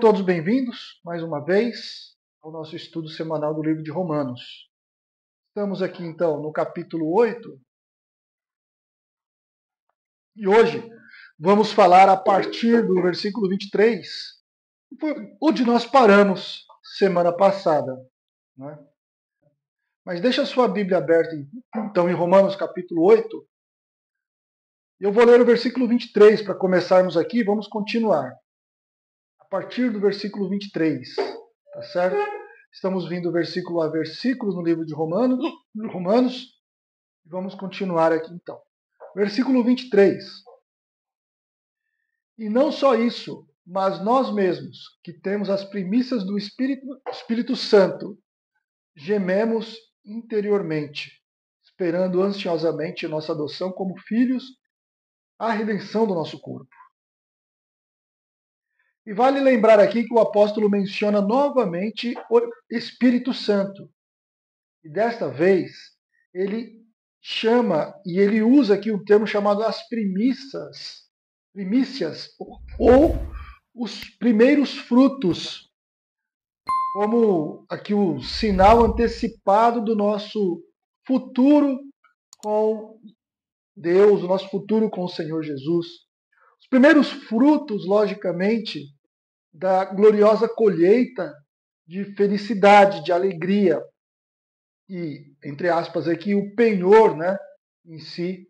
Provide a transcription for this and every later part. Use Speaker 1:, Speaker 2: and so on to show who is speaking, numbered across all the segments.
Speaker 1: todos bem-vindos, mais uma vez, ao nosso estudo semanal do livro de Romanos. Estamos aqui, então, no capítulo 8, e hoje vamos falar a partir do versículo 23, onde nós paramos semana passada. Né? Mas deixa a sua Bíblia aberta, então, em Romanos capítulo 8. Eu vou ler o versículo 23 para começarmos aqui, vamos continuar. A partir do versículo 23, tá certo? Estamos vindo versículo a versículo no livro de Romanos, e vamos continuar aqui então. Versículo 23. E não só isso, mas nós mesmos, que temos as primícias do Espírito Santo, gememos interiormente, esperando ansiosamente nossa adoção como filhos, a redenção do nosso corpo. E vale lembrar aqui que o apóstolo menciona novamente o Espírito Santo. E desta vez, ele chama e ele usa aqui o termo chamado as primícias, ou os primeiros frutos, como aqui o sinal antecipado do nosso futuro com Deus, o nosso futuro com o Senhor Jesus. Os primeiros frutos, logicamente, da gloriosa colheita de felicidade, de alegria e, entre aspas, aqui o penhor, né, em si,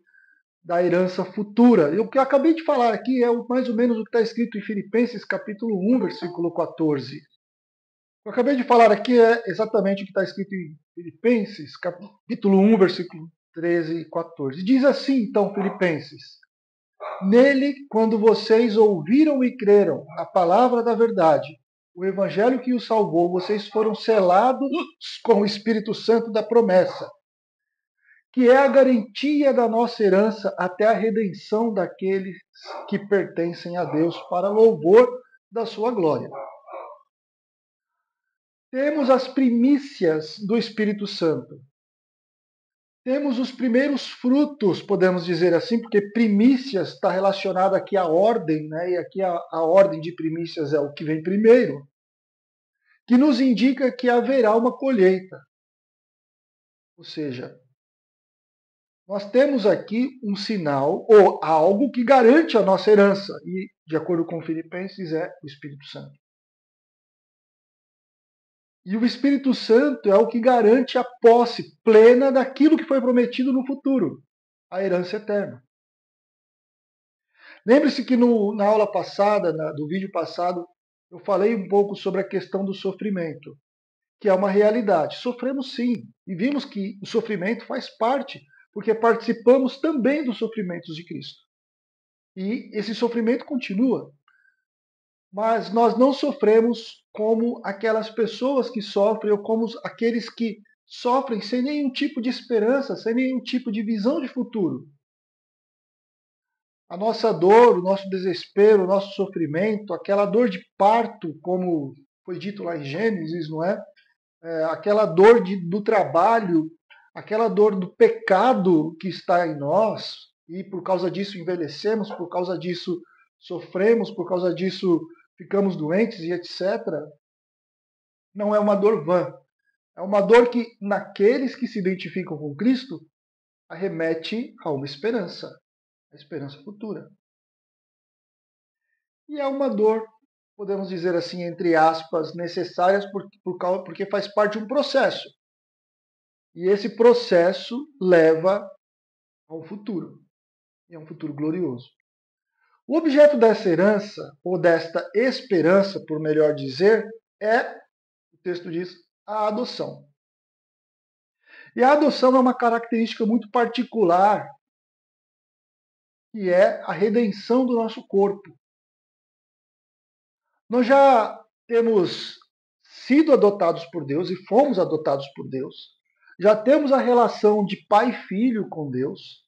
Speaker 1: da herança futura. E o que eu acabei de falar aqui é mais ou menos o que está escrito em Filipenses capítulo 1, versículo 14. O que eu acabei de falar aqui é exatamente o que está escrito em Filipenses capítulo 1, versículo 13 e 14. Diz assim, então, Filipenses: Nele, quando vocês ouviram e creram na palavra da verdade, o evangelho que os salvou, vocês foram selados com o Espírito Santo da promessa, que é a garantia da nossa herança até a redenção daqueles que pertencem a Deus, para louvor da sua glória. Temos as primícias do Espírito Santo. Temos os primeiros frutos, podemos dizer assim, porque primícias está relacionado aqui à ordem, né? E aqui a ordem de primícias é o que vem primeiro, que nos indica que haverá uma colheita. Ou seja, nós temos aqui um sinal ou algo que garante a nossa herança, e, de acordo com Filipenses, é o Espírito Santo. E o Espírito Santo é o que garante a posse plena daquilo que foi prometido no futuro, a herança eterna. Lembre-se que na aula passada, do vídeo passado, eu falei um pouco sobre a questão do sofrimento, que é uma realidade. Sofremos sim, e vimos que o sofrimento faz parte, porque participamos também dos sofrimentos de Cristo. E esse sofrimento continua. Mas nós não sofremos como aquelas pessoas que sofrem, ou como aqueles que sofrem sem nenhum tipo de esperança, sem nenhum tipo de visão de futuro. A nossa dor, o nosso desespero, o nosso sofrimento, aquela dor de parto, como foi dito lá em Gênesis, não é? Aquela dor do trabalho, aquela dor do pecado que está em nós, e por causa disso envelhecemos, por causa disso sofremos, por causa disso ficamos doentes e etc. Não é uma dor vã. É uma dor que, naqueles que se identificam com Cristo, arremete a uma esperança, a esperança futura. E é uma dor, podemos dizer assim, entre aspas, necessárias porque faz parte de um processo. E esse processo leva a um futuro, e a um futuro glorioso. O objeto dessa herança, ou desta esperança, por melhor dizer, é, o texto diz, a adoção. E a adoção é uma característica muito particular, que é a redenção do nosso corpo. Nós já temos sido adotados por Deus e fomos adotados por Deus. Já temos a relação de pai e filho com Deus.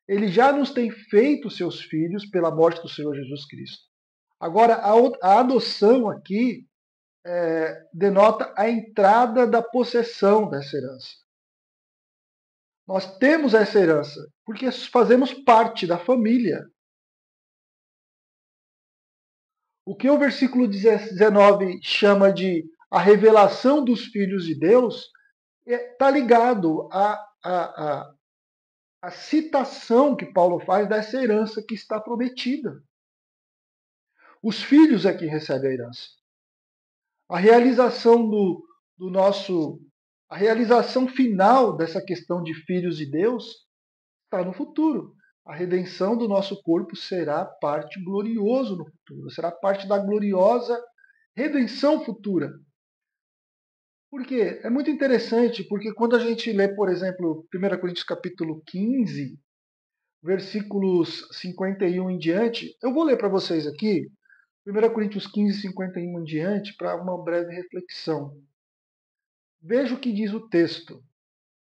Speaker 1: Ele já nos tem feito seus filhos pela morte do Senhor Jesus Cristo. Agora, a adoção aqui denota a entrada da possessão dessa herança. Nós temos essa herança porque fazemos parte da família. O que o versículo 19 chama de a revelação dos filhos de Deus está ligado à citação que Paulo faz dessa herança que está prometida. Os filhos é quem recebe a herança. A realização do nosso. A realização final dessa questão de filhos de Deus está no futuro. A redenção do nosso corpo será parte glorioso no futuro, será parte da gloriosa redenção futura. Por quê? É muito interessante, porque quando a gente lê, por exemplo, 1 Coríntios capítulo 15, versículos 51 em diante, eu vou ler para vocês aqui, 1 Coríntios 15, 51 em diante, para uma breve reflexão. Veja o que diz o texto.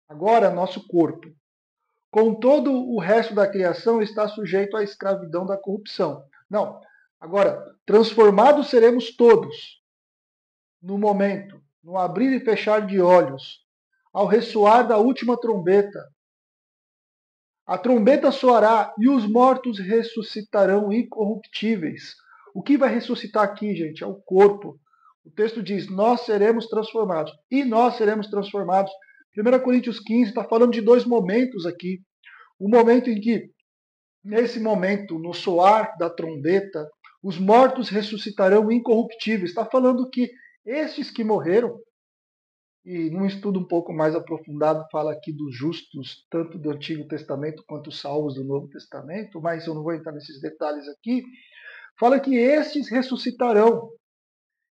Speaker 1: Agora, nosso corpo, com todo o resto da criação, está sujeito à escravidão da corrupção. Não. Agora, transformados seremos todos, no momento, no abrir e fechar de olhos, ao ressoar da última trombeta. A trombeta soará e os mortos ressuscitarão incorruptíveis. O que vai ressuscitar aqui, gente, é o corpo. O texto diz: nós seremos transformados. E nós seremos transformados. 1 Coríntios 15 está falando de dois momentos aqui. O momento em que, nesse momento, no soar da trombeta, os mortos ressuscitarão incorruptíveis. Está falando que estes que morreram, e num estudo um pouco mais aprofundado fala aqui dos justos, tanto do Antigo Testamento quanto os salvos do Novo Testamento, mas eu não vou entrar nesses detalhes aqui, fala que estes ressuscitarão.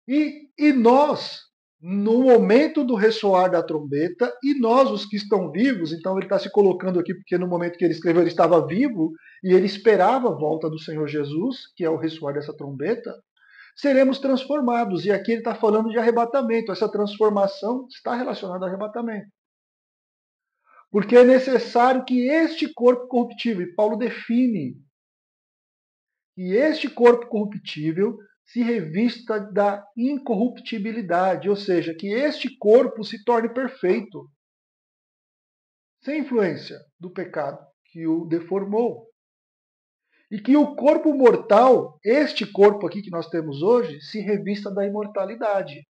Speaker 1: E nós, no momento do ressoar da trombeta, e nós, os que estão vivos, então ele está se colocando aqui, porque no momento que ele escreveu, ele estava vivo, e ele esperava a volta do Senhor Jesus, que é o ressoar dessa trombeta, seremos transformados. E aqui ele está falando de arrebatamento. Essa transformação está relacionada ao arrebatamento. Porque é necessário que este corpo corruptível, e Paulo define que este corpo corruptível se revista da incorruptibilidade, ou seja, que este corpo se torne perfeito, sem influência do pecado que o deformou. E que o corpo mortal, este corpo aqui que nós temos hoje, se revista da imortalidade.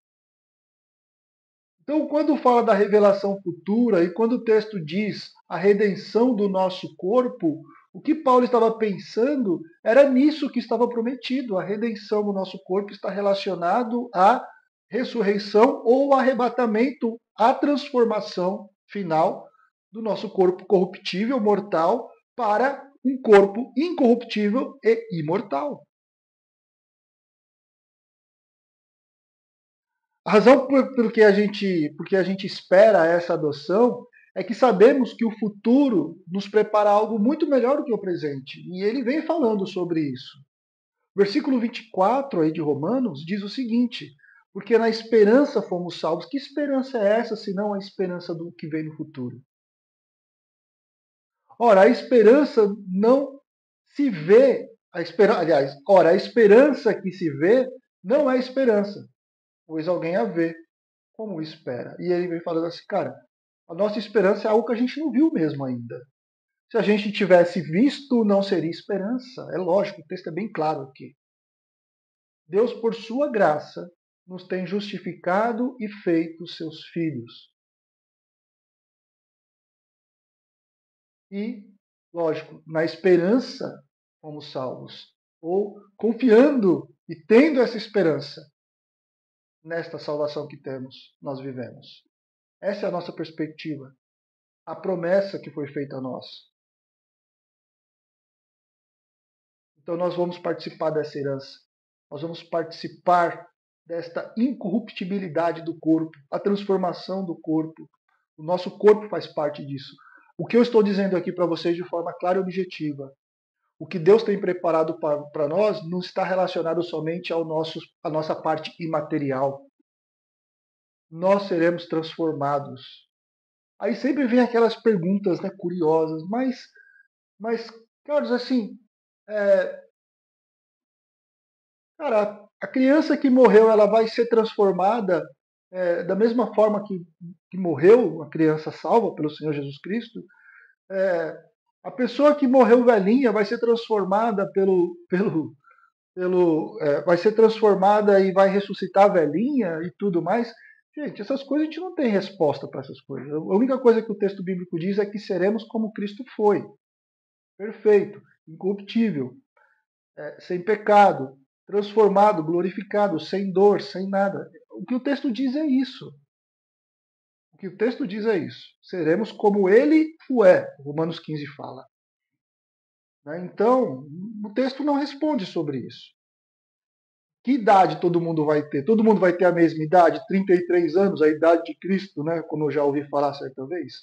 Speaker 1: Então, quando fala da revelação futura e quando o texto diz a redenção do nosso corpo, o que Paulo estava pensando era nisso que estava prometido. A redenção do nosso corpo está relacionado à ressurreição ou arrebatamento, à transformação final do nosso corpo corruptível, mortal, para um corpo incorruptível e imortal. A razão porque a gente espera essa adoção é que sabemos que o futuro nos prepara algo muito melhor do que o presente. E ele vem falando sobre isso. O versículo 24 aí de Romanos diz o seguinte: porque na esperança fomos salvos. Que esperança é essa, senão a esperança do que vem no futuro? Ora, a esperança não se vê, a esperança que se vê não é esperança, pois alguém a vê como espera. E ele vem falando assim, cara, a nossa esperança é algo que a gente não viu mesmo ainda. Se a gente tivesse visto, não seria esperança. É lógico, o texto é bem claro aqui. Deus, por sua graça, nos tem justificado e feito seus filhos. E, lógico, na esperança fomos salvos. Ou confiando e tendo essa esperança nesta salvação que temos, nós vivemos. Essa é a nossa perspectiva. A promessa que foi feita a nós. Então nós vamos participar dessa herança. Nós vamos participar desta incorruptibilidade do corpo, a transformação do corpo. O nosso corpo faz parte disso. O que eu estou dizendo aqui para vocês de forma clara e objetiva, o que Deus tem preparado para nós não está relacionado somente à nossa parte imaterial. Nós seremos transformados. Aí sempre vem aquelas perguntas, né, curiosas, mas Carlos, assim, é, cara, a criança que morreu, ela vai ser transformada da mesma forma que morreu a criança salva pelo Senhor Jesus Cristo. É, a pessoa que morreu velhinha vai ser transformada vai ser transformada e vai ressuscitar a velhinha e tudo mais. Gente, essas coisas a gente não tem resposta para essas coisas. A única coisa que o texto bíblico diz é que seremos como Cristo foi, perfeito, incorruptível, sem pecado, transformado, glorificado, sem dor, sem nada. O que o texto diz é isso. O que o texto diz é isso. Seremos como ele é, Romanos 15 fala. Então, o texto não responde sobre isso. Que idade todo mundo vai ter? Todo mundo vai ter a mesma idade, 33 anos, a idade de Cristo, né? Como eu já ouvi falar certa vez.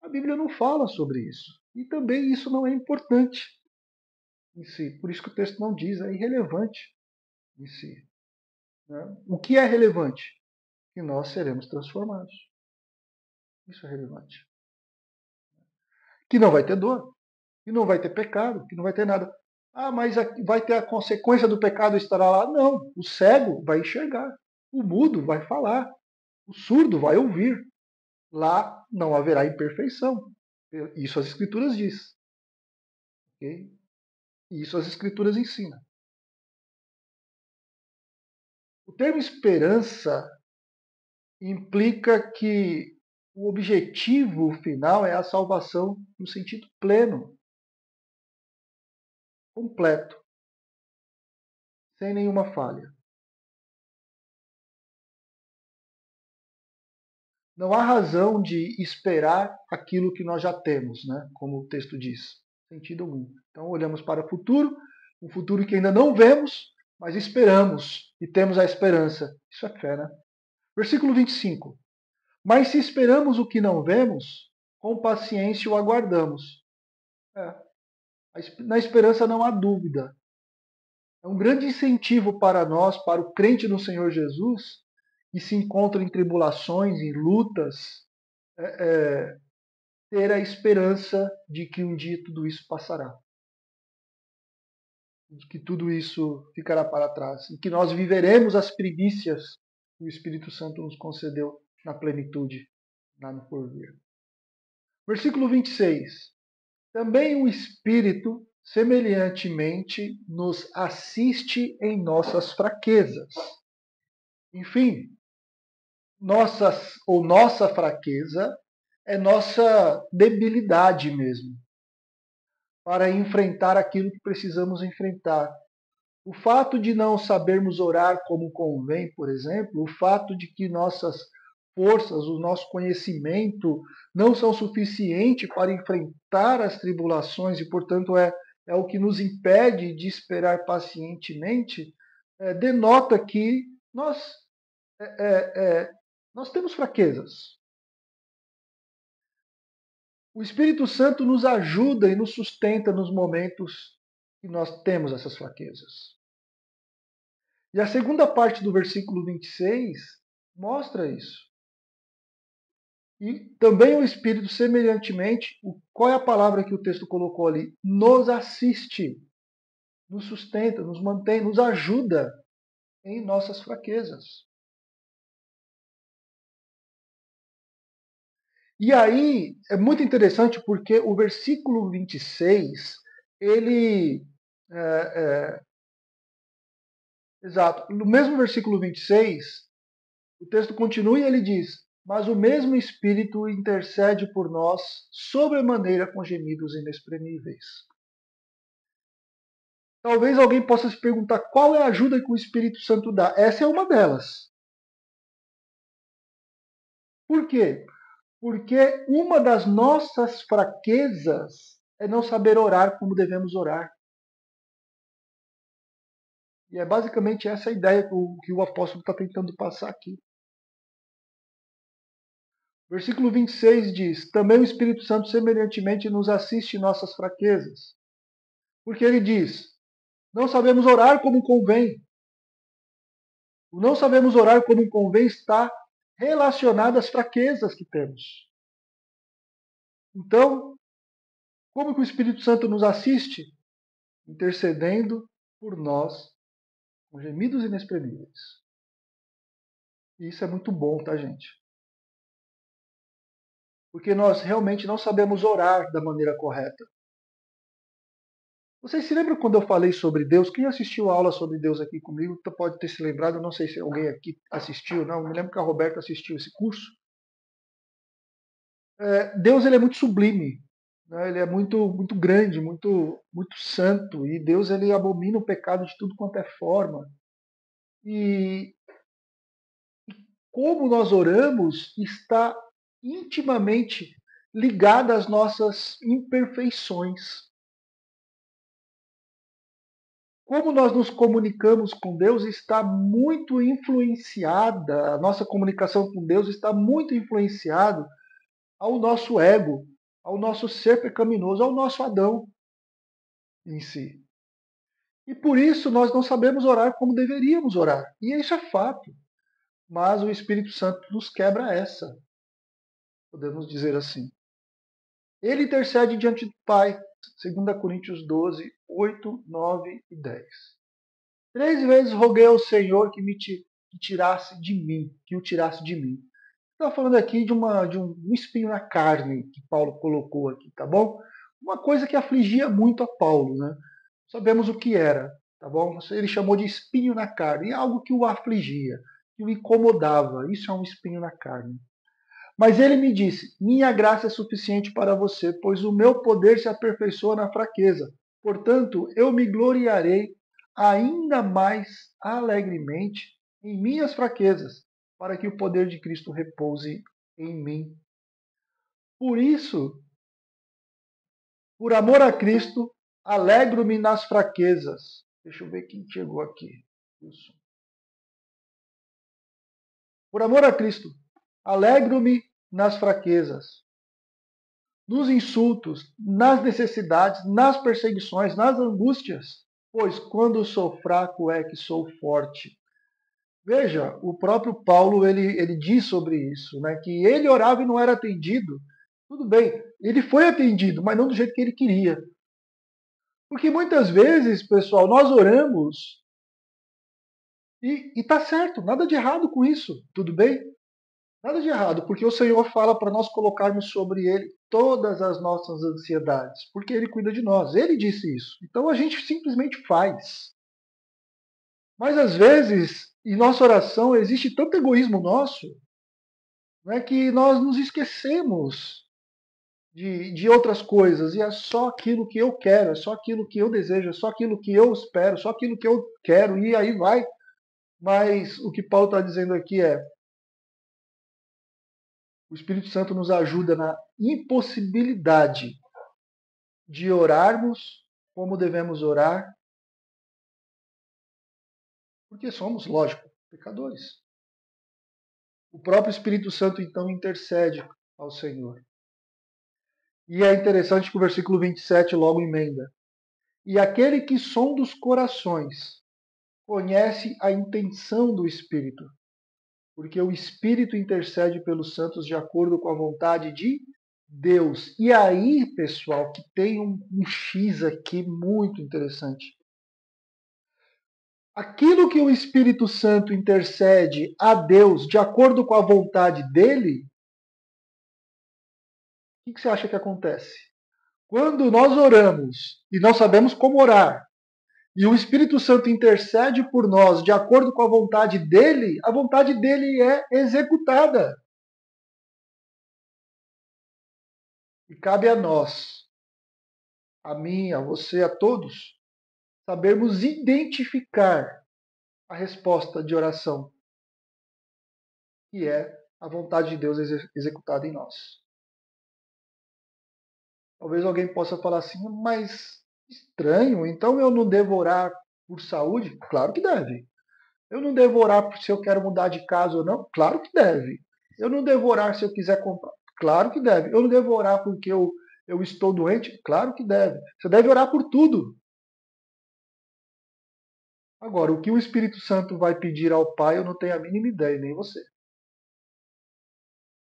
Speaker 1: A Bíblia não fala sobre isso. E também isso não é importante em si. Por isso que o texto não diz, é irrelevante em si. Né? O que é relevante? Que nós seremos transformados. Isso é relevante. Que não vai ter dor, que não vai ter pecado, que não vai ter nada. Ah, mas vai ter a consequência do pecado estará lá? Não. O cego vai enxergar. O mudo vai falar. O surdo vai ouvir. Lá não haverá imperfeição. Isso as Escrituras diz. Okay? Isso as Escrituras ensinam. O termo esperança implica que o objetivo final é a salvação no sentido pleno, completo, sem nenhuma falha. Não há razão de esperar aquilo que nós já temos, né? Como o texto diz. Sentido algum. Então olhamos para o futuro, um futuro que ainda não vemos, mas esperamos e temos a esperança. Isso é fé, né? Versículo 25. Mas se esperamos o que não vemos, com paciência o aguardamos. É. Na esperança não há dúvida. É um grande incentivo para nós, para o crente no Senhor Jesus, que se encontra em tribulações, em lutas, ter a esperança de que um dia tudo isso passará, de que tudo isso ficará para trás, e que nós viveremos as primícias que o Espírito Santo nos concedeu na plenitude, lá no porvir. Versículo 26. Também o Espírito, semelhantemente, nos assiste em nossas fraquezas. Enfim, nossa fraqueza é nossa debilidade mesmo, para enfrentar aquilo que precisamos enfrentar. O fato de não sabermos orar como convém, por exemplo, o fato de que nossas forças, o nosso conhecimento não são suficientes para enfrentar as tribulações e, portanto, é o que nos impede de esperar pacientemente, denota que é, nós temos fraquezas. O Espírito Santo nos ajuda e nos sustenta nos momentos que nós temos essas fraquezas. E a segunda parte do versículo 26 mostra isso. E também o Espírito, semelhantemente, qual é a palavra que o texto colocou ali? Nos assiste, nos sustenta, nos mantém, nos ajuda em nossas fraquezas. E aí é muito interessante porque o versículo 26, ele. É, exato. No mesmo versículo 26, o texto continua e ele diz: Mas o mesmo Espírito intercede por nós sobremaneira com gemidos inexprimíveis. Talvez alguém possa se perguntar qual é a ajuda que o Espírito Santo dá. Essa é uma delas. Por quê? Porque uma das nossas fraquezas é não saber orar como devemos orar. E é basicamente essa a ideia que o apóstolo está tentando passar aqui. Versículo 26 diz: Também o Espírito Santo semelhantemente nos assiste em nossas fraquezas. Porque ele diz: Não sabemos orar como convém. O não sabemos orar como convém está relacionado às fraquezas que temos. Então, como que o Espírito Santo nos assiste? Intercedendo por nós com gemidos inexprimíveis. E isso é muito bom, tá, gente? Porque nós realmente não sabemos orar da maneira correta. Vocês se lembram quando eu falei sobre Deus? Quem assistiu a aula sobre Deus aqui comigo pode ter se lembrado. Eu não sei se alguém aqui assistiu, não. Me lembro que a Roberta assistiu esse curso. Deus ele é muito sublime, né? Ele é muito grande, muito santo. E Deus ele abomina o pecado de tudo quanto é forma. E como nós oramos está intimamente ligado às nossas imperfeições. Como nós nos comunicamos com Deus está muito influenciada, a nossa comunicação com Deus está muito influenciada ao nosso ego, ao nosso ser pecaminoso, ao nosso Adão em si. E por isso nós não sabemos orar como deveríamos orar. E isso é fato. Mas o Espírito Santo nos quebra essa, podemos dizer assim. Ele intercede diante do Pai, 2 Coríntios 12, 8, 9 e 10. 3 vezes roguei ao Senhor que tirasse de mim, que o tirasse de mim. Está falando aqui de um espinho na carne que Paulo colocou aqui, tá bom? Uma coisa que afligia muito a Paulo, né? Sabemos o que era, tá bom? Ele chamou de espinho na carne, algo que o afligia, que o incomodava. Isso é um espinho na carne. Mas ele me disse: minha graça é suficiente para você, pois o meu poder se aperfeiçoa na fraqueza. Portanto, eu me gloriarei ainda mais alegremente em minhas fraquezas, para que o poder de Cristo repouse em mim. Por isso, por amor a Cristo, alegro-me nas fraquezas. Deixa eu ver quem chegou aqui. Isso. Por amor a Cristo, alegro-me nas fraquezas, nos insultos, nas necessidades, nas perseguições, nas angústias, pois quando sou fraco é que sou forte. Veja, o próprio Paulo ele diz sobre isso, né, que ele orava e não era atendido. Tudo bem, ele foi atendido, mas não do jeito que ele queria. Porque muitas vezes, pessoal, nós oramos e tá certo, nada de errado com isso, tudo bem? Nada de errado, porque o Senhor fala para nós colocarmos sobre Ele todas as nossas ansiedades, porque Ele cuida de nós. Ele disse isso. Então a gente simplesmente faz. Mas às vezes, em nossa oração, existe tanto egoísmo nosso, né, que nós nos esquecemos de outras coisas, e é só aquilo que eu quero, é só aquilo que eu desejo, é só aquilo que eu espero, só aquilo que eu quero, e aí vai. Mas o que Paulo está dizendo aqui é: o Espírito Santo nos ajuda na impossibilidade de orarmos como devemos orar, porque somos, lógico, pecadores. O próprio Espírito Santo então intercede ao Senhor. E é interessante que o versículo 27 logo emenda: e aquele que sonda os corações conhece a intenção do Espírito, porque o Espírito intercede pelos santos de acordo com a vontade de Deus. E aí, pessoal, que tem um X aqui muito interessante. Aquilo que o Espírito Santo intercede a Deus de acordo com a vontade dele, o que você acha que acontece? Quando nós oramos e não sabemos como orar, e o Espírito Santo intercede por nós de acordo com a vontade dele é executada. E cabe a nós, a mim, a você, a todos, sabermos identificar a resposta de oração, que é a vontade de Deus executada em nós. Talvez alguém possa falar assim, mas estranho, então eu não devo orar por saúde? Claro que deve. Eu não devo orar se eu quero mudar de casa ou não? Claro que deve. Eu não devo orar se eu quiser comprar? Claro que deve. Eu não devo orar porque eu estou doente? Claro que deve. Você deve orar por tudo. Agora, o que o Espírito Santo vai pedir ao Pai, eu não tenho a mínima ideia, nem você.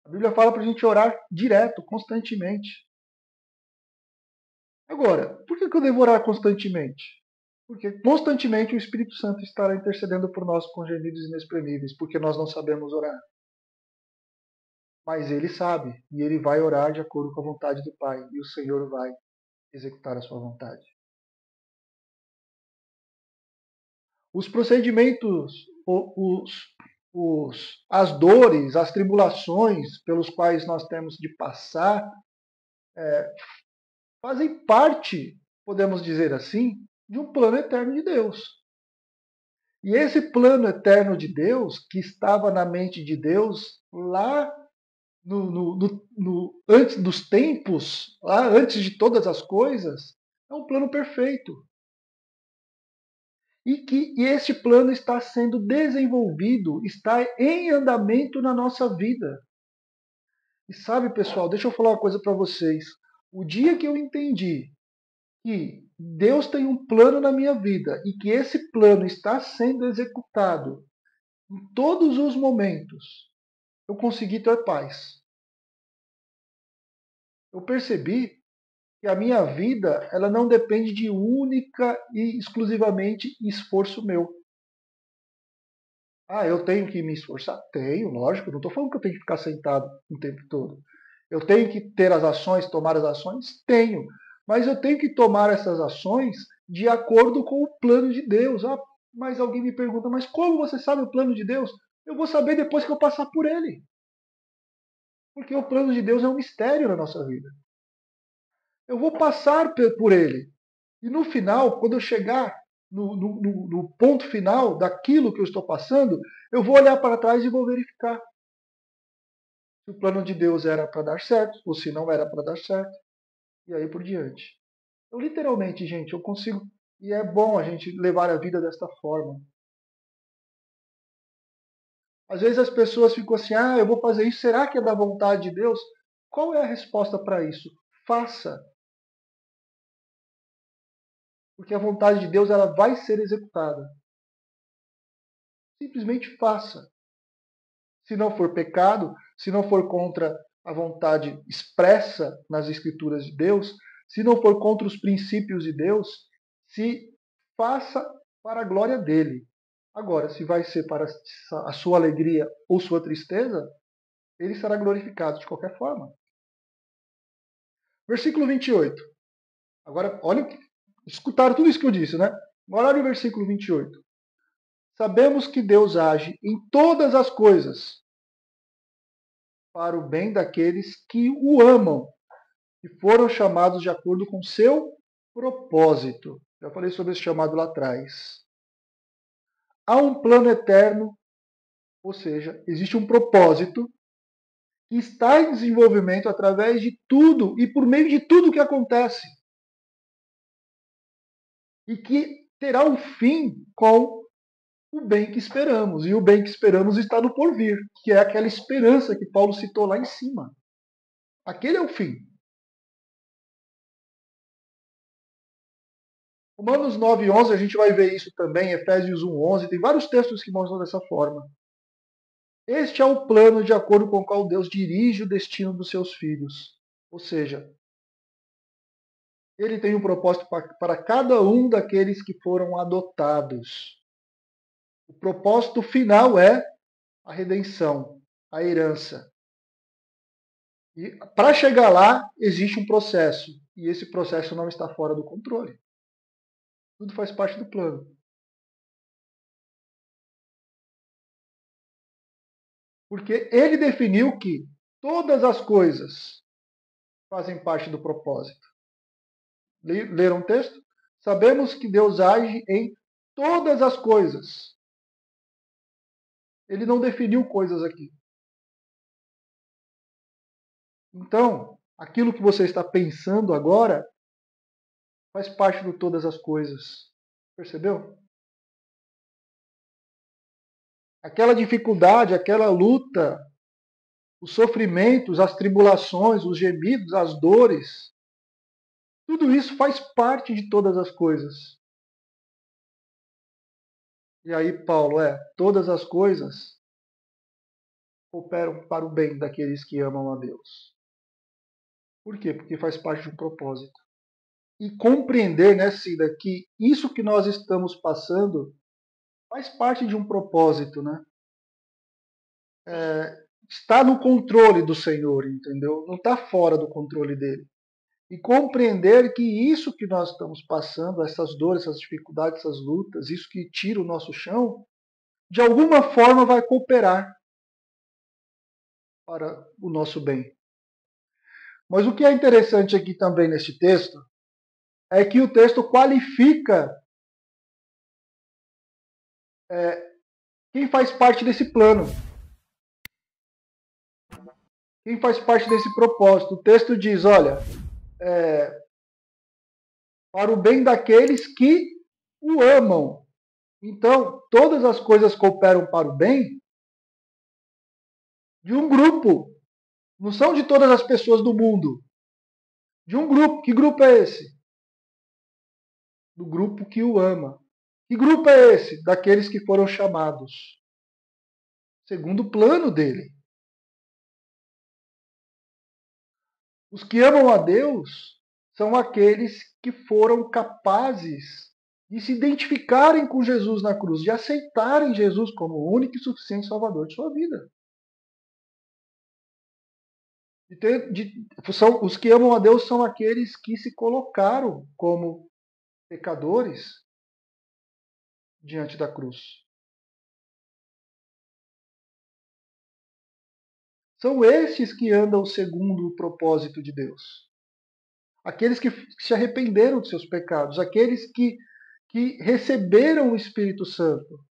Speaker 1: A Bíblia fala para a gente orar direto, constantemente. Agora, por que eu devo orar constantemente? Porque constantemente o Espírito Santo estará intercedendo por nós com gemidos inexprimíveis, porque nós não sabemos orar. Mas ele sabe, e ele vai orar de acordo com a vontade do Pai, e o Senhor vai executar a sua vontade. Os procedimentos, as dores, as tribulações pelos quais nós temos de passar, fazem parte, podemos dizer assim, de um plano eterno de Deus. E esse plano eterno de Deus, que estava na mente de Deus lá antes dos tempos, lá antes de todas as coisas, é um plano perfeito. E este plano está sendo desenvolvido, está em andamento na nossa vida. E sabe, pessoal, deixa eu falar uma coisa para vocês. O dia que eu entendi que Deus tem um plano na minha vida e que esse plano está sendo executado em todos os momentos, eu consegui ter paz. Eu percebi que a minha vida ela não depende de única e exclusivamente esforço meu. Ah, eu tenho que me esforçar? Tenho, lógico. Não estou falando que eu tenho que ficar sentado o tempo todo. Eu tenho que ter as ações, tomar as ações? Tenho. Mas eu tenho que tomar essas ações de acordo com o plano de Deus. Ah, mas alguém me pergunta, mas como você sabe o plano de Deus? Eu vou saber depois que eu passar por ele. Porque o plano de Deus é um mistério na nossa vida. Eu vou passar por ele. E no final, quando eu chegar no ponto final daquilo que eu estou passando, eu vou olhar para trás e vou verificar se o plano de Deus era para dar certo ou se não era para dar certo. E aí por diante. Eu literalmente, gente, eu consigo. E é bom a gente levar a vida desta forma. Às vezes as pessoas ficam assim, ah, eu vou fazer isso, será que é da vontade de Deus? Qual é a resposta para isso? Faça. Porque a vontade de Deus ela vai ser executada. Simplesmente faça. Se não for pecado, se não for contra a vontade expressa nas Escrituras de Deus, se não for contra os princípios de Deus, se faça para a glória dele. Agora, se vai ser para a sua alegria ou sua tristeza, ele será glorificado de qualquer forma. Versículo 28. Agora, olha, escutaram tudo isso que eu disse, né? Agora olha o versículo 28. Sabemos que Deus age em todas as coisas para o bem daqueles que o amam e foram chamados de acordo com seu propósito. Já falei sobre esse chamado lá atrás. Há um plano eterno, ou seja, existe um propósito que está em desenvolvimento através de tudo e por meio de tudo que acontece. E que terá um fim com o bem que esperamos. E o bem que esperamos está no porvir, que é aquela esperança que Paulo citou lá em cima. Aquele é o fim. Romanos 9:11, a gente vai ver isso também, Efésios 1:11, tem vários textos que mostram dessa forma. Este é o plano de acordo com o qual Deus dirige o destino dos seus filhos. Ou seja, ele tem um propósito para cada um daqueles que foram adotados. O propósito final é a redenção, a herança. E para chegar lá, existe um processo. E esse processo não está fora do controle. Tudo faz parte do plano. Porque ele definiu que todas as coisas fazem parte do propósito. Leram o texto? Sabemos que Deus age em todas as coisas. Ele não definiu coisas aqui. Então, aquilo que você está pensando agora faz parte de todas as coisas. Percebeu? Aquela dificuldade, aquela luta, os sofrimentos, as tribulações, os gemidos, as dores, tudo isso faz parte de todas as coisas. E aí, Paulo, todas as coisas cooperam para o bem daqueles que amam a Deus. Por quê? Porque faz parte de um propósito. E compreender, né, Cida, que isso que nós estamos passando faz parte de um propósito, né? Está no controle do Senhor, entendeu? Não está fora do controle dele. e compreender que isso que nós estamos passando, essas dores, essas dificuldades, essas lutas, isso que tira o nosso chão, de alguma forma vai cooperar para o nosso bem. Mas o que é interessante aqui também nesse texto é que o texto qualifica quem faz parte desse plano, quem faz parte desse propósito. O texto diz, olha, para o bem daqueles que o amam. Então, todas as coisas cooperam para o bem de um grupo. Não são de todas as pessoas do mundo. De um grupo. Que grupo é esse? Do grupo que o ama. Que grupo é esse? Daqueles que foram chamados. Segundo o plano dele. Os que amam a Deus são aqueles que foram capazes de se identificarem com Jesus na cruz, de aceitarem Jesus como o único e suficiente Salvador de sua vida. Os que amam a Deus são aqueles que se colocaram como pecadores diante da cruz. São estes que andam segundo o propósito de Deus. Aqueles que se arrependeram de seus pecados, aqueles que receberam o Espírito Santo,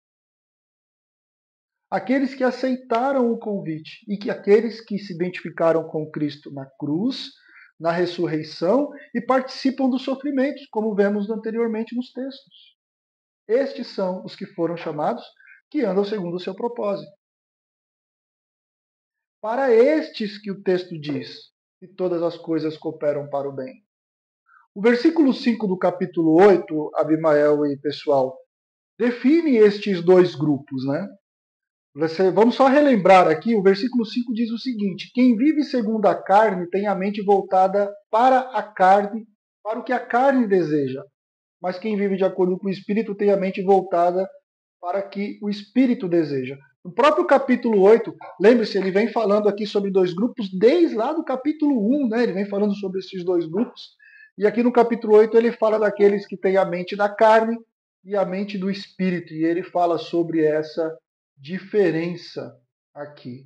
Speaker 1: aqueles que aceitaram o convite e que aqueles que se identificaram com Cristo na cruz, na ressurreição e participam dos sofrimentos, como vemos anteriormente nos textos. Estes são os que foram chamados, que andam segundo o seu propósito. Para estes que o texto diz que todas as coisas cooperam para o bem. O versículo 5 do capítulo 8, Abimael e pessoal, define estes dois grupos, né? Vamos só relembrar aqui, o versículo 5 diz o seguinte: quem vive segundo a carne tem a mente voltada para a carne, para o que a carne deseja. Mas quem vive de acordo com o Espírito tem a mente voltada para o que o Espírito deseja. No próprio capítulo 8, lembre-se, ele vem falando aqui sobre dois grupos desde lá do capítulo 1, né? Ele vem falando sobre esses dois grupos. E aqui no capítulo 8 ele fala daqueles que têm a mente da carne e a mente do Espírito. E ele fala sobre essa diferença aqui.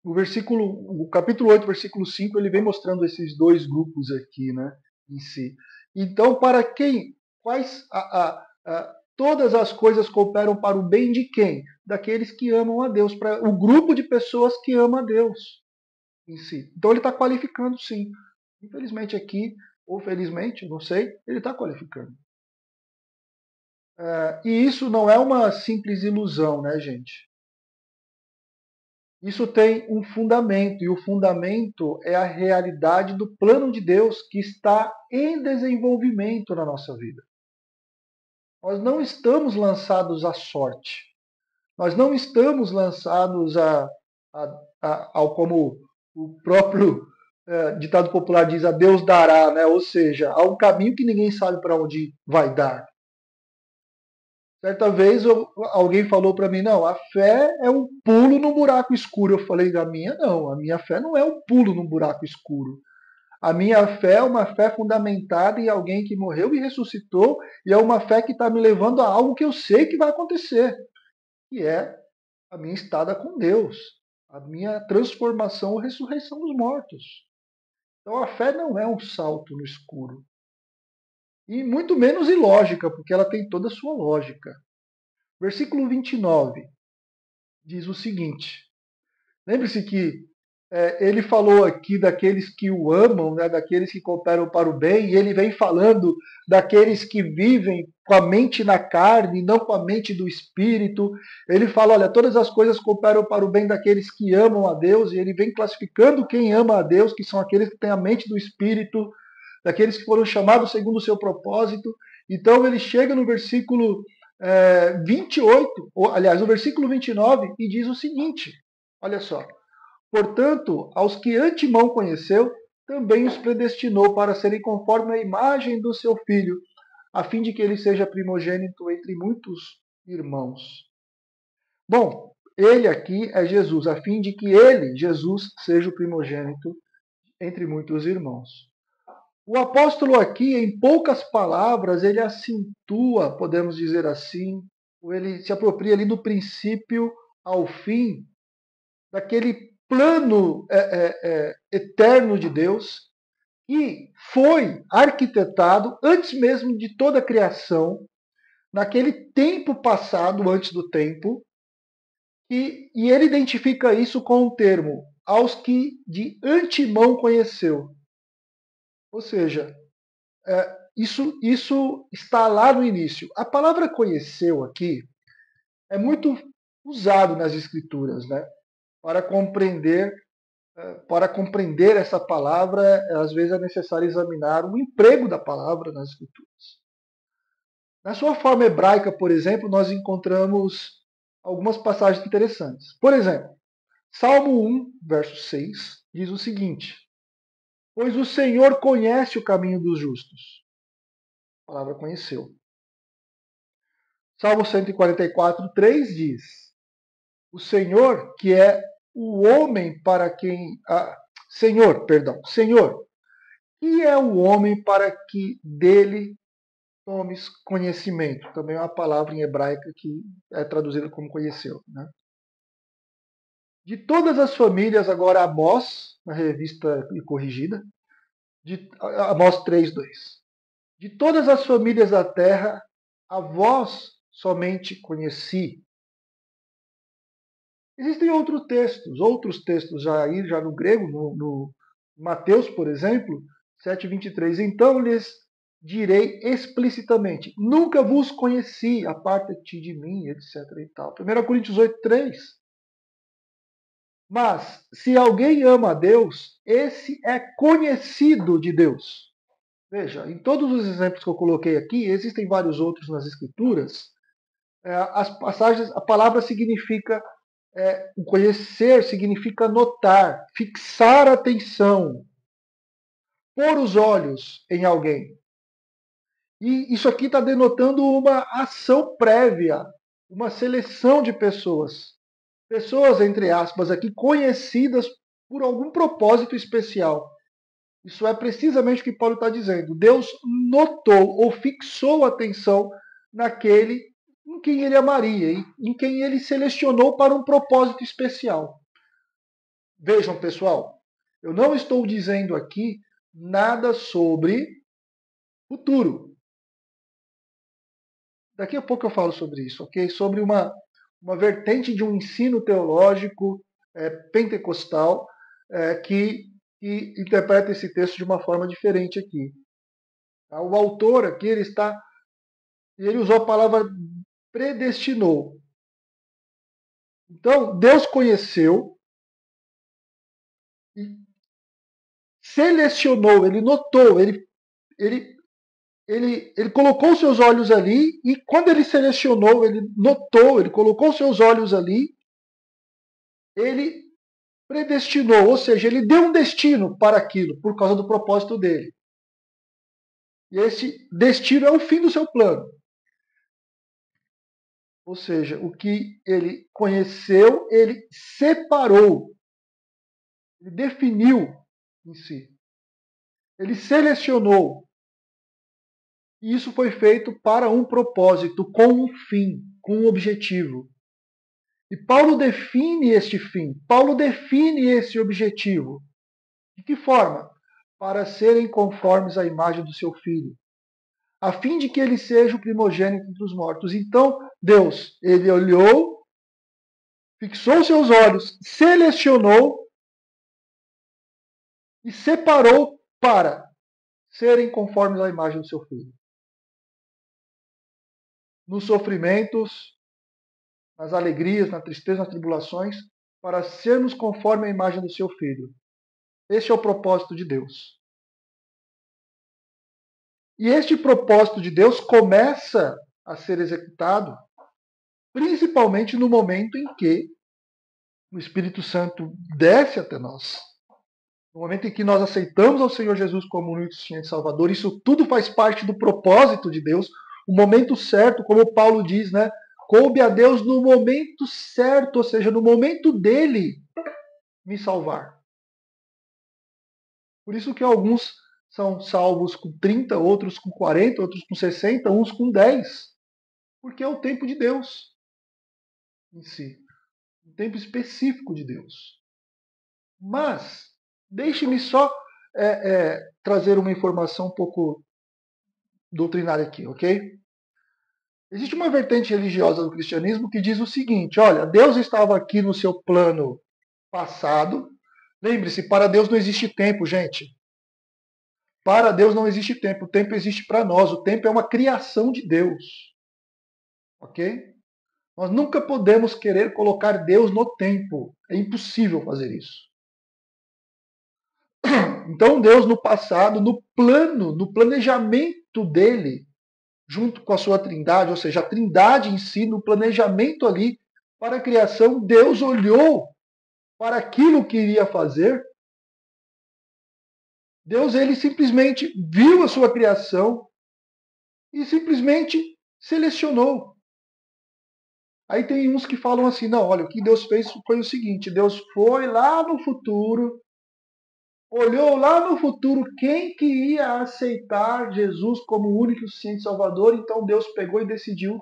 Speaker 1: O capítulo 8, versículo 5, ele vem mostrando esses dois grupos aqui, né, em si. Então, para quem, todas as coisas cooperam para o bem de quem? Daqueles que amam a Deus, para o grupo de pessoas que ama a Deus em si. Então, ele está qualificando, sim. Infelizmente aqui, ou felizmente, não sei, ele está qualificando. E isso não é uma simples ilusão, né, gente? Isso tem um fundamento, e o fundamento é a realidade do plano de Deus que está em desenvolvimento na nossa vida. Nós não estamos lançados à sorte. Nós não estamos lançados ao como o próprio ditado popular diz, a Deus dará, né? Ou seja, a um caminho que ninguém sabe para onde vai dar. Certa vez alguém falou para mim, não, a fé é um pulo no buraco escuro. Eu falei, a minha não, a minha fé não é um pulo no buraco escuro. A minha fé é uma fé fundamentada em alguém que morreu e ressuscitou, e é uma fé que está me levando a algo que eu sei que vai acontecer, que é a minha estada com Deus, a minha transformação ou ressurreição dos mortos. Então a fé não é um salto no escuro. E muito menos ilógica, porque ela tem toda a sua lógica. Versículo 29 diz o seguinte: lembre-se que ele falou aqui daqueles que o amam, né, daqueles que cooperam para o bem, e ele vem falando daqueles que vivem com a mente na carne, não com a mente do espírito. Ele fala, olha, todas as coisas cooperam para o bem daqueles que amam a Deus, e ele vem classificando quem ama a Deus, que são aqueles que têm a mente do espírito, daqueles que foram chamados segundo o seu propósito. Então ele chega no versículo 28, ou, aliás, no versículo 29, e diz o seguinte: olha só. Portanto, aos que antemão conheceu, também os predestinou para serem conforme a imagem do seu filho, a fim de que ele seja primogênito entre muitos irmãos. Bom, ele aqui é Jesus, a fim de que ele, Jesus, seja o primogênito entre muitos irmãos. O apóstolo aqui, em poucas palavras, ele acentua, podemos dizer assim, ou ele se apropria ali do princípio ao fim, daquele plano eterno de Deus, que foi arquitetado antes mesmo de toda a criação, naquele tempo passado, antes do tempo, e ele identifica isso com o termo aos que de antemão conheceu. Ou seja, isso está lá no início. A palavra conheceu aqui é muito usado nas escrituras, né? Para compreender, para compreender essa palavra, às vezes é necessário examinar o emprego da palavra nas escrituras. Na sua forma hebraica, por exemplo, nós encontramos algumas passagens interessantes. Por exemplo, Salmo 1, verso 6, diz o seguinte: Pois o Senhor conhece o caminho dos justos. A palavra conheceu. Salmo 144, 3 diz: O Senhor, que é o homem para quem. Senhor, perdão. Senhor, que é o homem para que dele tomes conhecimento. Também é uma palavra em hebraica que é traduzida como conheceu. Né? De todas as famílias, agora Amós, na revista corrigida, de Amós 3:2. De todas as famílias da terra, a vós somente conheci. Existem outros textos já no grego, no Mateus, por exemplo, 7:23. Então lhes direi explicitamente: nunca vos conheci, aparta-te de mim, etc. E tal. 1 Coríntios 8:3. Mas se alguém ama a Deus, esse é conhecido de Deus. Veja, em todos os exemplos que eu coloquei aqui, existem vários outros nas Escrituras. As passagens, a palavra significa conhecer, significa notar, fixar a atenção, pôr os olhos em alguém. E isso aqui está denotando uma ação prévia, uma seleção de pessoas. Pessoas, entre aspas, aqui conhecidas por algum propósito especial. Isso é precisamente o que Paulo está dizendo. Deus notou ou fixou a atenção naquele em quem ele amaria, em quem ele selecionou para um propósito especial. Vejam, pessoal, eu não estou dizendo aqui nada sobre futuro. Daqui a pouco eu falo sobre isso, ok? Sobre uma vertente de um ensino teológico pentecostal que interpreta esse texto de uma forma diferente aqui. O autor aqui ele usou a palavra predestinou. Então, Deus conheceu e selecionou, ele notou, ele colocou seus olhos ali e quando ele selecionou, ele notou, ele colocou seus olhos ali, ele predestinou, ou seja, ele deu um destino para aquilo por causa do propósito dele. E esse destino é o fim do seu plano. Ou seja, o que ele conheceu, ele separou, ele definiu em si. Ele selecionou. E isso foi feito para um propósito, com um fim, com um objetivo. E Paulo define este fim, Paulo define esse objetivo. De que forma? Para serem conformes à imagem do seu filho, a fim de que ele seja o primogênito entre os mortos. Então, Deus, ele olhou, fixou seus olhos, selecionou e separou para serem conformes à imagem do seu filho. Nos sofrimentos, nas alegrias, na tristeza, nas tribulações, para sermos conforme a imagem do seu filho. Este é o propósito de Deus. E este propósito de Deus começa a ser executado principalmente no momento em que o Espírito Santo desce até nós. No momento em que nós aceitamos ao Senhor Jesus como único e suficiente Salvador, isso tudo faz parte do propósito de Deus. O momento certo, como Paulo diz, né? Coube a Deus no momento certo, ou seja, no momento dele me salvar. Por isso que alguns são salvos com 30, outros com 40, outros com 60, uns com 10. Porque é o tempo de Deus em si. Um tempo específico de Deus. Mas, deixe-me só trazer uma informação um pouco doutrinária aqui, ok? Existe uma vertente religiosa do cristianismo que diz o seguinte: olha, Deus estava aqui no seu plano passado. Lembre-se, para Deus não existe tempo, gente. Para Deus não existe tempo. O tempo existe para nós. O tempo é uma criação de Deus. Ok? Nós nunca podemos querer colocar Deus no tempo. É impossível fazer isso. Então Deus no passado, no plano, no planejamento dele, junto com a sua trindade, ou seja, a trindade em si, no planejamento ali para a criação, Deus olhou para aquilo que iria fazer. Deus, ele simplesmente viu a sua criação e simplesmente selecionou. Aí tem uns que falam assim, não, olha, o que Deus fez foi o seguinte, Deus foi lá no futuro, olhou lá no futuro quem que ia aceitar Jesus como o único e suficiente Salvador, então Deus pegou e decidiu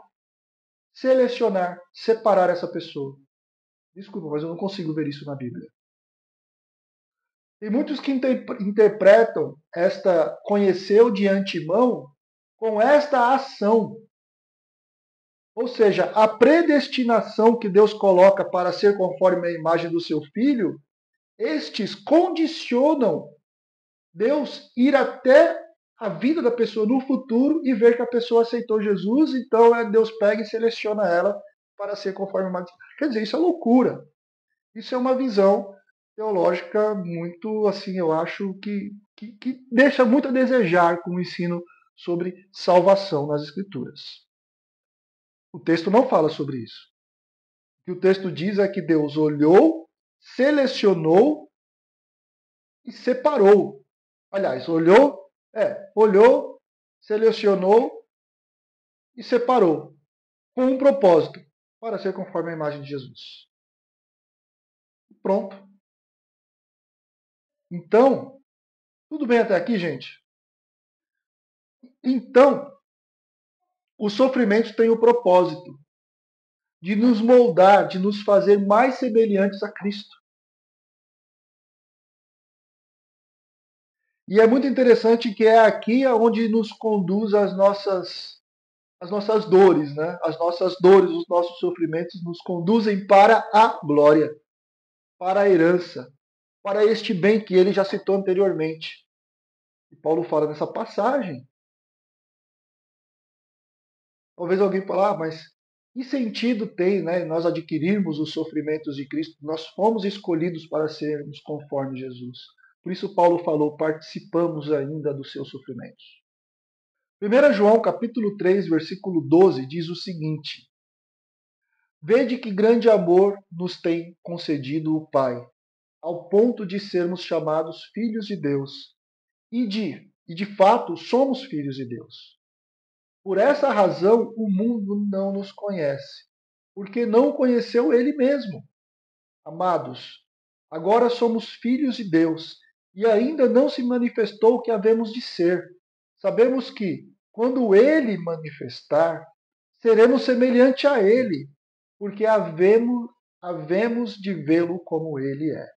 Speaker 1: selecionar, separar essa pessoa. Desculpa, mas eu não consigo ver isso na Bíblia. Tem muitos que interpretam esta conheceu de antemão com esta ação. Ou seja, a predestinação que Deus coloca para ser conforme a imagem do seu filho, estes condicionam Deus ir até a vida da pessoa no futuro e ver que a pessoa aceitou Jesus, então Deus pega e seleciona ela para ser conforme a imagem. Quer dizer, isso é loucura. Isso é uma visão teológica muito, assim, eu acho que deixa muito a desejar com o ensino sobre salvação nas Escrituras. O texto não fala sobre isso. O que o texto diz é que Deus olhou, selecionou e separou. Aliás, olhou, selecionou e separou. Com um propósito, para ser conforme a imagem de Jesus. Pronto. Então, tudo bem até aqui, gente? Então, o sofrimento tem o propósito de nos moldar, de nos fazer mais semelhantes a Cristo. E é muito interessante que é aqui onde nos conduz as nossas dores, né? As nossas dores, os nossos sofrimentos nos conduzem para a glória, para a herança, para este bem que ele já citou anteriormente. E Paulo fala nessa passagem. Talvez alguém fale, mas que sentido tem, né, nós adquirirmos os sofrimentos de Cristo? Nós fomos escolhidos para sermos conforme Jesus. Por isso Paulo falou, participamos ainda dos seus sofrimentos. 1 João capítulo 3, versículo 12 diz o seguinte: Vede que grande amor nos tem concedido o Pai, ao ponto de sermos chamados filhos de Deus. E de fato somos filhos de Deus. Por essa razão o mundo não nos conhece, porque não conheceu ele mesmo. Amados, agora somos filhos de Deus, e ainda não se manifestou o que havemos de ser. Sabemos que, quando ele manifestar, seremos semelhante a ele, porque havemos de vê-lo como ele é.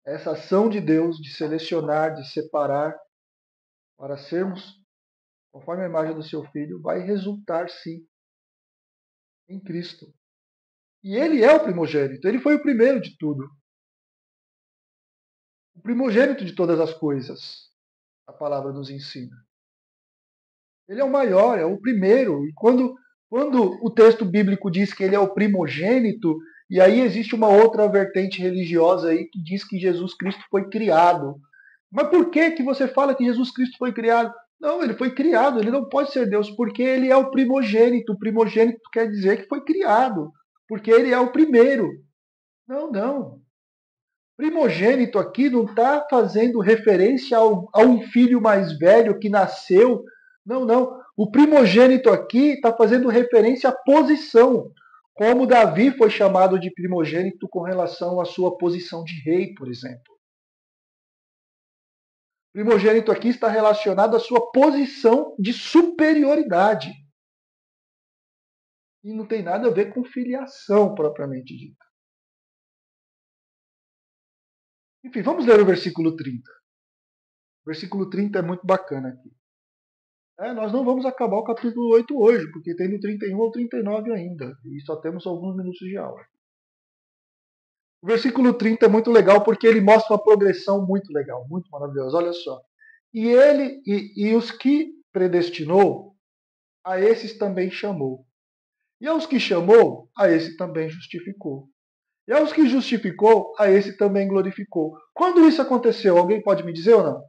Speaker 1: Essa ação de Deus de selecionar, de separar, para sermos conforme a imagem do seu Filho, vai resultar sim em Cristo. E ele é o primogênito, ele foi o primeiro de tudo. O primogênito de todas as coisas, a palavra nos ensina. Ele é o maior, é o primeiro. E quando o texto bíblico diz que ele é o primogênito, e aí existe uma outra vertente religiosa aí que diz que Jesus Cristo foi criado. Mas por que você fala que Jesus Cristo foi criado? Não, ele foi criado, ele não pode ser Deus, porque ele é o primogênito. O primogênito quer dizer que foi criado, porque ele é o primeiro. Não, não. Primogênito aqui não está fazendo referência a um filho mais velho que nasceu. Não, não. O primogênito aqui está fazendo referência à posição. Como Davi foi chamado de primogênito com relação à sua posição de rei, por exemplo. Primogênito aqui está relacionado à sua posição de superioridade. E não tem nada a ver com filiação propriamente dita. Enfim, vamos ler o versículo 30. O versículo 30 é muito bacana aqui. Nós não vamos acabar o capítulo 8 hoje, porque tem do 31 ao 39 ainda. E só temos alguns minutos de aula. O versículo 30 é muito legal porque ele mostra uma progressão muito legal, muito maravilhosa. Olha só. E os que predestinou, a esses também chamou. E aos que chamou, a esse também justificou. E aos que justificou, a esse também glorificou. Quando isso aconteceu? Alguém pode me dizer ou não?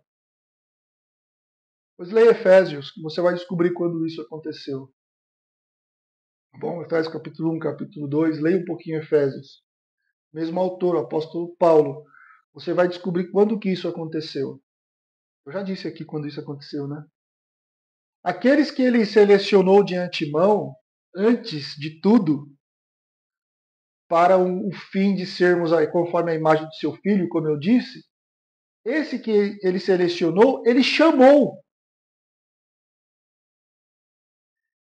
Speaker 1: Pois leia Efésios, que você vai descobrir quando isso aconteceu. Tá bom? Efésios capítulo 1, capítulo 2, leia um pouquinho Efésios. Mesmo autor, o apóstolo Paulo. Você vai descobrir quando que isso aconteceu. Eu já disse aqui quando isso aconteceu, né? Aqueles que ele selecionou de antemão, antes de tudo, para o fim de sermos conforme a imagem do seu filho, como eu disse, esse que ele selecionou, ele chamou.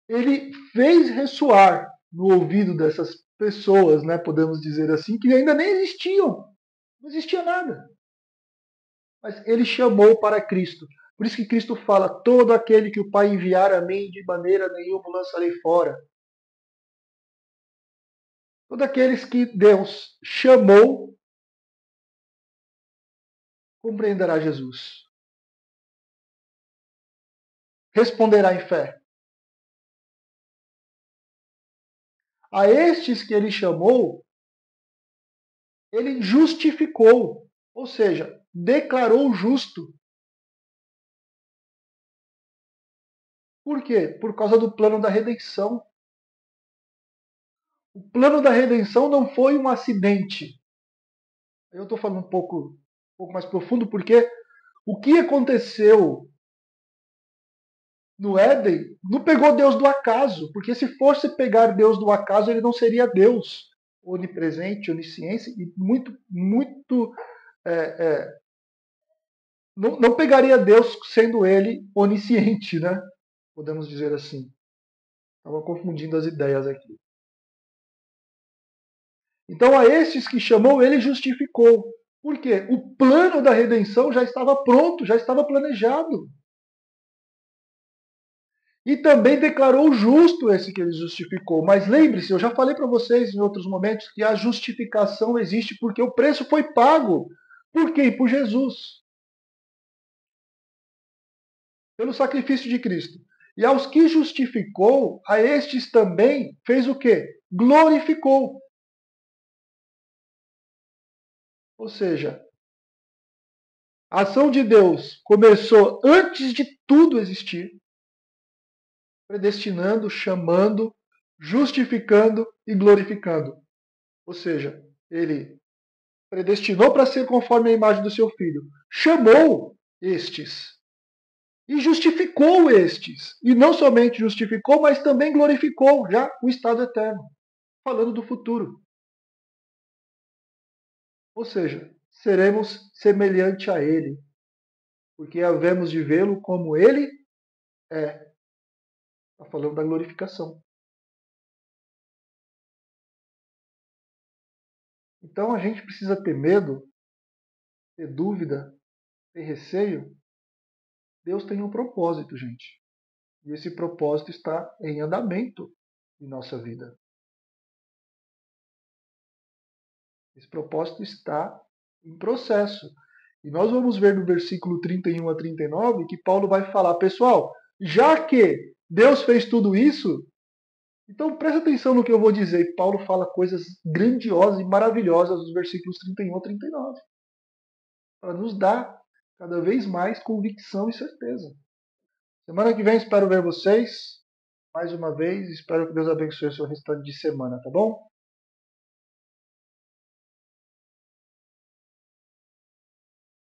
Speaker 1: Ele fez ressoar no ouvido dessas pessoas, né, podemos dizer assim, que ainda nem existiam. Não existia nada. Mas ele chamou para Cristo. Por isso que Cristo fala: todo aquele que o Pai enviar a mim, de maneira nenhuma o lançarei fora. Todos aqueles que Deus chamou, compreenderá Jesus. Responderá em fé. A estes que ele chamou, ele justificou, ou seja, declarou justo. Por quê? Por causa do plano da redenção. O plano da redenção não foi um acidente. Eu estou falando um pouco mais profundo, porque o que aconteceu no Éden não pegou Deus do acaso, porque se fosse pegar Deus do acaso, ele não seria Deus onipresente, onisciente e muito é, é, não pegaria Deus sendo ele onisciente, né? Podemos dizer assim. Estava confundindo as ideias aqui. Então, a estes que chamou, ele justificou. Por quê? O plano da redenção já estava pronto, já estava planejado. E também declarou justo esse que ele justificou. Mas lembre-se, eu já falei para vocês em outros momentos que a justificação existe porque o preço foi pago. Por quem? Por Jesus. Pelo sacrifício de Cristo. E aos que justificou, a estes também fez o quê? Glorificou. Ou seja, a ação de Deus começou antes de tudo existir, predestinando, chamando, justificando e glorificando. Ou seja, ele predestinou para ser conforme a imagem do seu filho, chamou estes e justificou estes. E não somente justificou, mas também glorificou já o estado eterno, falando do futuro. Ou seja, seremos semelhante a ele, porque havemos de vê-lo como ele é. Está falando da glorificação. Então a gente precisa ter medo, ter dúvida, ter receio. Deus tem um propósito, gente. E esse propósito está em andamento em nossa vida. Esse propósito está em processo. E nós vamos ver no versículo 31 a 39 que Paulo vai falar: pessoal, já que Deus fez tudo isso, então presta atenção no que eu vou dizer. Paulo fala coisas grandiosas e maravilhosas nos versículos 31 a 39, para nos dar cada vez mais convicção e certeza. Semana que vem espero ver vocês mais uma vez. Espero que Deus abençoe o seu restante de semana, tá bom?